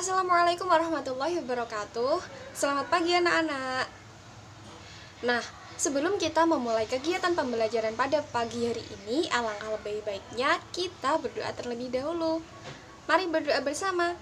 Assalamualaikum warahmatullahi wabarakatuh. Selamat pagi anak-anak. Nah, sebelum kita memulai kegiatan pembelajaran pada pagi hari ini, alangkah lebih baiknya kita berdoa terlebih dahulu. Mari berdoa bersama.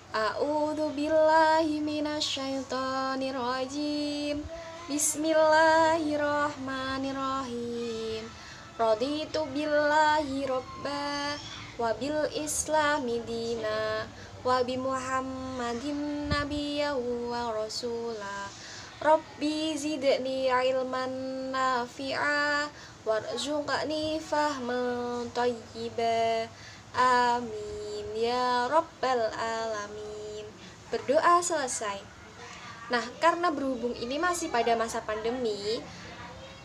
A'udzu billahi minasyaitonir rajim. Bismillahirrahmanirrahim. Raditu billahi robba wabil islami dina wabi Muhammadin nabiyya wa rasula. Rabbi zidni ilman nafi'a warzuqni fahman thayyiba. Amin ya rabbal alamin. Berdoa selesai. Nah, karena berhubung ini masih pada masa pandemi,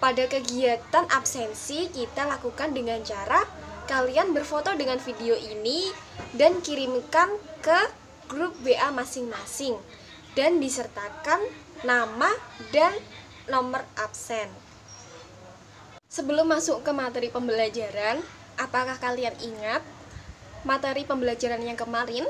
pada kegiatan absensi kita lakukan dengan cara kalian berfoto dengan video ini dan kirimkan ke grup WA masing-masing dan disertakan nama dan nomor absen. Sebelum masuk ke materi pembelajaran, apakah kalian ingat materi pembelajaran yang kemarin?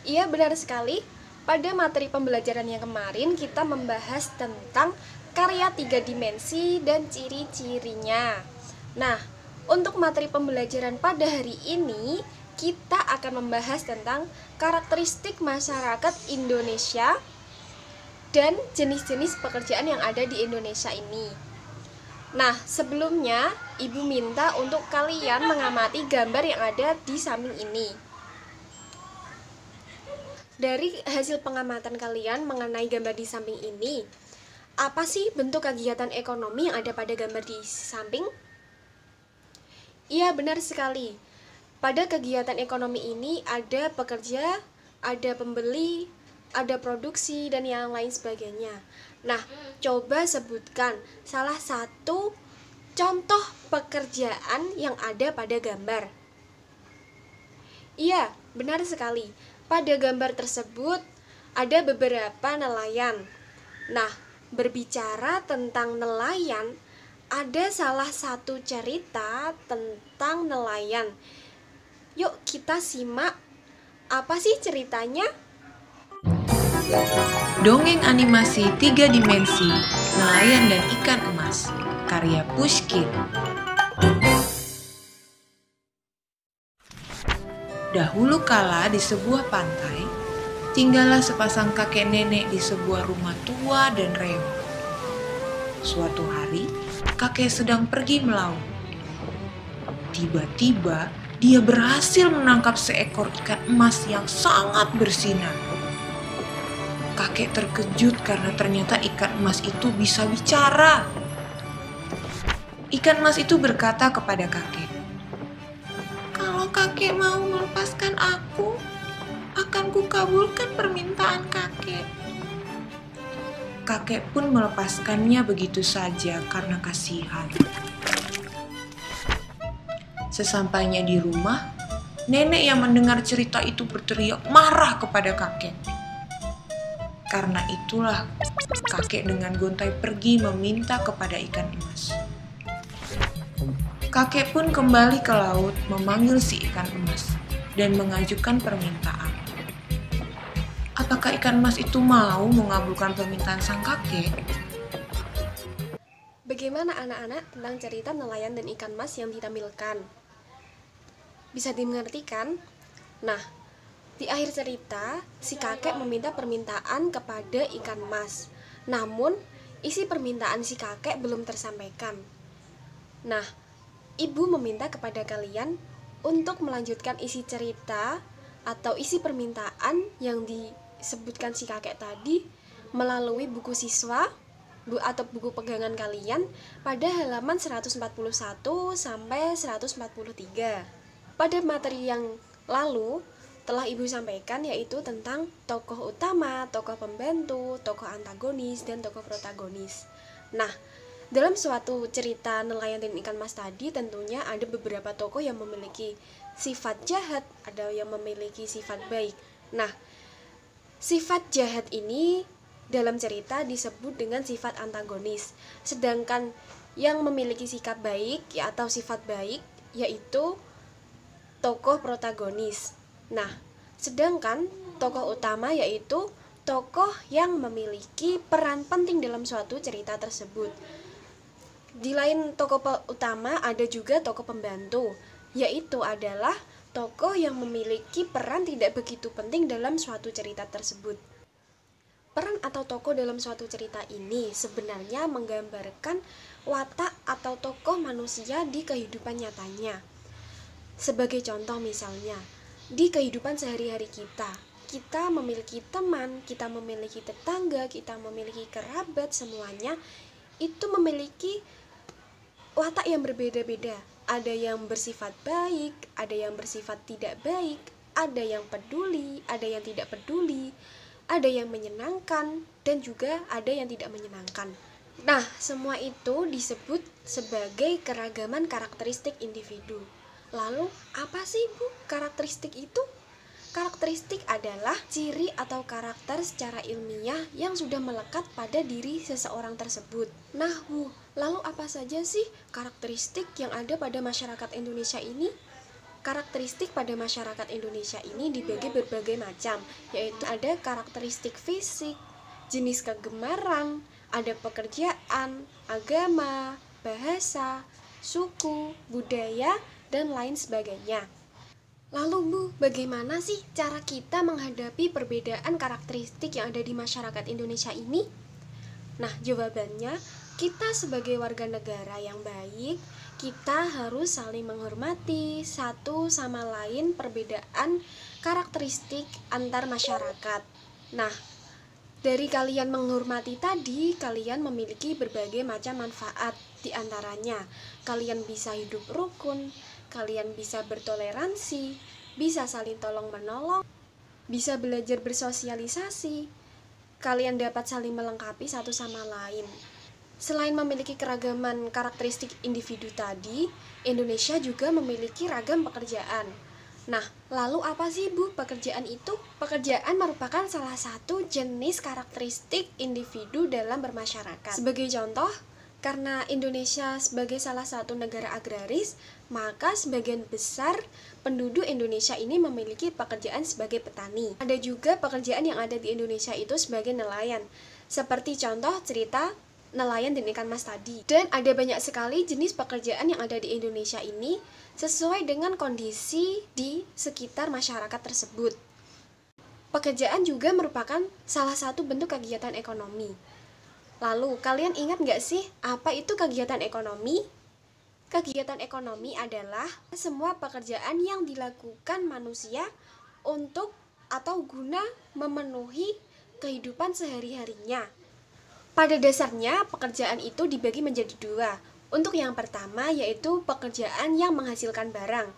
Iya, benar sekali. Pada materi pembelajaran yang kemarin kita membahas tentang karya 3 dimensi dan ciri-cirinya. Nah, untuk materi pembelajaran pada hari ini kita akan membahas tentang karakteristik masyarakat Indonesia dan jenis-jenis pekerjaan yang ada di Indonesia ini. Nah, sebelumnya Ibu minta untuk kalian mengamati gambar yang ada di samping ini. Dari hasil pengamatan kalian mengenai gambar di samping ini, apa sih bentuk kegiatan ekonomi yang ada pada gambar di samping? Iya, benar sekali. Pada kegiatan ekonomi ini ada pekerja, ada pembeli, ada produksi, dan yang lain sebagainya. Nah, coba sebutkan salah satu contoh pekerjaan yang ada pada gambar. Iya, benar sekali. Pada gambar tersebut ada beberapa nelayan. Nah, berbicara tentang nelayan, ada salah satu cerita tentang nelayan. Yuk kita simak, apa sih ceritanya? Dongeng animasi 3 dimensi, Nelayan dan Ikan Emas, karya Pushkin. Dahulu kala di sebuah pantai, tinggallah sepasang kakek nenek di sebuah rumah tua dan reot. Suatu hari, kakek sedang pergi melaut. Tiba-tiba, dia berhasil menangkap seekor ikan emas yang sangat bersinar. Kakek terkejut karena ternyata ikan emas itu bisa bicara. Ikan emas itu berkata kepada kakek, "Kalau kakek mau melepaskan aku, akan kukabulkan permintaan kakek." Kakek pun melepaskannya begitu saja karena kasihan. Sesampainya di rumah, nenek yang mendengar cerita itu berteriak marah kepada kakek. Karena itulah kakek dengan gontai pergi meminta kepada ikan emas. Kakek pun kembali ke laut memanggil si ikan emas dan mengajukan permintaan. Apakah ikan emas itu mau mengabulkan permintaan sang kakek? Bagaimana anak-anak tentang cerita nelayan dan ikan emas yang ditampilkan? Bisa dimengerti kan? Nah, di akhir cerita, si kakek meminta permintaan kepada ikan emas. Namun, isi permintaan si kakek belum tersampaikan. Nah, Ibu meminta kepada kalian untuk melanjutkan isi cerita atau isi permintaan yang disebutkan si kakek tadi melalui buku siswa atau buku pegangan kalian pada halaman 141 sampai 143. Pada materi yang lalu telah Ibu sampaikan, yaitu tentang tokoh utama, tokoh pembantu, tokoh antagonis, dan tokoh protagonis. Nah, dalam suatu cerita nelayan dan ikan emas tadi tentunya ada beberapa tokoh yang memiliki sifat jahat, ada yang memiliki sifat baik. Nah, sifat jahat ini dalam cerita disebut dengan sifat antagonis. Sedangkan yang memiliki sikap baik atau sifat baik yaitu tokoh protagonis. Nah, Sedangkan tokoh utama yaitu tokoh yang memiliki peran penting dalam suatu cerita tersebut. Di lain tokoh utama ada juga tokoh pembantu, yaitu adalah tokoh yang memiliki peran tidak begitu penting dalam suatu cerita tersebut. Peran atau tokoh dalam suatu cerita ini sebenarnya menggambarkan watak atau tokoh manusia di kehidupan nyatanya. Sebagai contoh misalnya, di kehidupan sehari-hari kita memiliki teman, kita memiliki tetangga, kita memiliki kerabat, semuanya itu memiliki watak yang berbeda-beda. Ada yang bersifat baik, ada yang bersifat tidak baik, ada yang peduli, ada yang tidak peduli, ada yang menyenangkan, dan juga ada yang tidak menyenangkan. Nah, semua itu disebut sebagai keragaman karakteristik individu. Lalu, apa sih Bu karakteristik itu? Karakteristik adalah ciri atau karakter secara ilmiah yang sudah melekat pada diri seseorang tersebut. Nah Bu, lalu apa saja sih karakteristik yang ada pada masyarakat Indonesia ini? Karakteristik pada masyarakat Indonesia ini dibagi berbagai macam, yaitu ada karakteristik fisik, jenis kegemaran, ada pekerjaan, agama, bahasa, suku, budaya, dan lain sebagainya. Lalu Bu, bagaimana sih cara kita menghadapi perbedaan karakteristik yang ada di masyarakat Indonesia ini? Nah, jawabannya, kita sebagai warga negara yang baik, kita harus saling menghormati satu sama lain perbedaan karakteristik antar masyarakat. Nah, dari kalian menghormati tadi, kalian memiliki berbagai macam manfaat. Di antaranya, kalian bisa hidup rukun, kalian bisa bertoleransi, bisa saling tolong-menolong, bisa belajar bersosialisasi, kalian dapat saling melengkapi satu sama lain. Selain memiliki keragaman karakteristik individu tadi, Indonesia juga memiliki ragam pekerjaan. Nah, lalu apa sih Bu pekerjaan itu? Pekerjaan merupakan salah satu jenis karakteristik individu dalam bermasyarakat. Sebagai contoh, karena Indonesia sebagai salah satu negara agraris, maka sebagian besar penduduk Indonesia ini memiliki pekerjaan sebagai petani. Ada juga pekerjaan yang ada di Indonesia itu sebagai nelayan, seperti contoh cerita nelayan dan ikan mas tadi. Dan ada banyak sekali jenis pekerjaan yang ada di Indonesia ini sesuai dengan kondisi di sekitar masyarakat tersebut. Pekerjaan juga merupakan salah satu bentuk kegiatan ekonomi. Lalu, kalian ingat nggak sih apa itu kegiatan ekonomi? Kegiatan ekonomi adalah semua pekerjaan yang dilakukan manusia untuk atau guna memenuhi kehidupan sehari-harinya. Pada dasarnya, pekerjaan itu dibagi menjadi dua. Untuk yang pertama yaitu pekerjaan yang menghasilkan barang,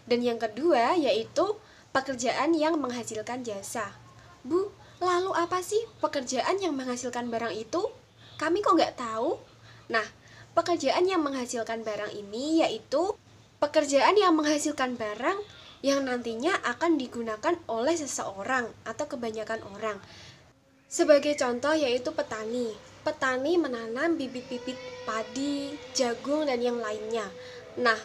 dan yang kedua yaitu pekerjaan yang menghasilkan jasa. Bu, lalu apa sih pekerjaan yang menghasilkan barang itu? Kami kok nggak tahu? Nah, pekerjaan yang menghasilkan barang ini yaitu pekerjaan yang menghasilkan barang yang nantinya akan digunakan oleh seseorang atau kebanyakan orang. Sebagai contoh yaitu petani. Petani menanam bibit-bibit padi, jagung, dan yang lainnya. Nah,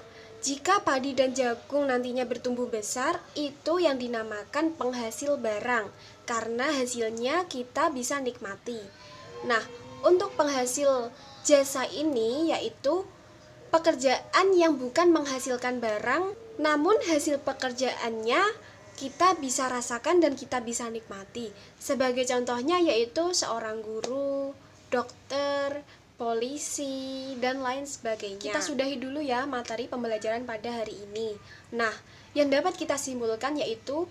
jika padi dan jagung nantinya bertumbuh besar, itu yang dinamakan penghasil barang, karena hasilnya kita bisa nikmati. Nah, untuk penghasil jasa ini yaitu pekerjaan yang bukan menghasilkan barang, namun hasil pekerjaannya kita bisa rasakan dan kita bisa nikmati. Sebagai contohnya yaitu seorang guru, dokter, polisi, dan lain sebagainya. Kita sudahi dulu ya materi pembelajaran pada hari ini. Nah, yang dapat kita simpulkan yaitu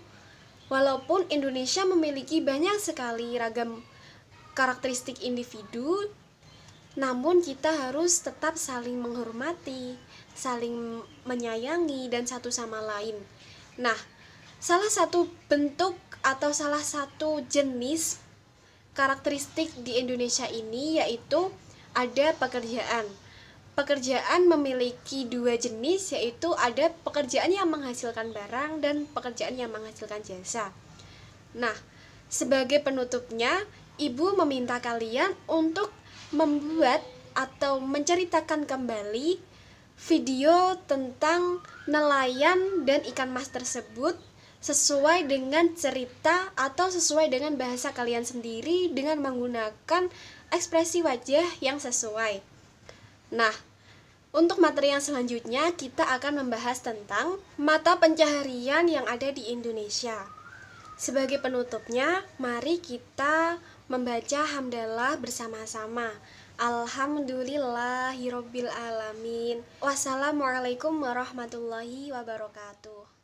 walaupun Indonesia memiliki banyak sekali ragam karakteristik individu, namun kita harus tetap saling menghormati, saling menyayangi, dan satu sama lain. Nah, salah satu bentuk atau salah satu jenis karakteristik di Indonesia ini yaitu ada pekerjaan. Pekerjaan memiliki dua jenis, yaitu ada pekerjaan yang menghasilkan barang dan pekerjaan yang menghasilkan jasa. Nah, sebagai penutupnya, Ibu meminta kalian untuk membuat atau menceritakan kembali video tentang nelayan dan ikan mas tersebut sesuai dengan cerita atau sesuai dengan bahasa kalian sendiri dengan menggunakan ekspresi wajah yang sesuai. Nah, untuk materi yang selanjutnya kita akan membahas tentang mata pencaharian yang ada di Indonesia. Sebagai penutupnya, mari kita membaca hamdalah bersama-sama. Alhamdulillahirobbil alamin. Wassalamualaikum warahmatullahi wabarakatuh.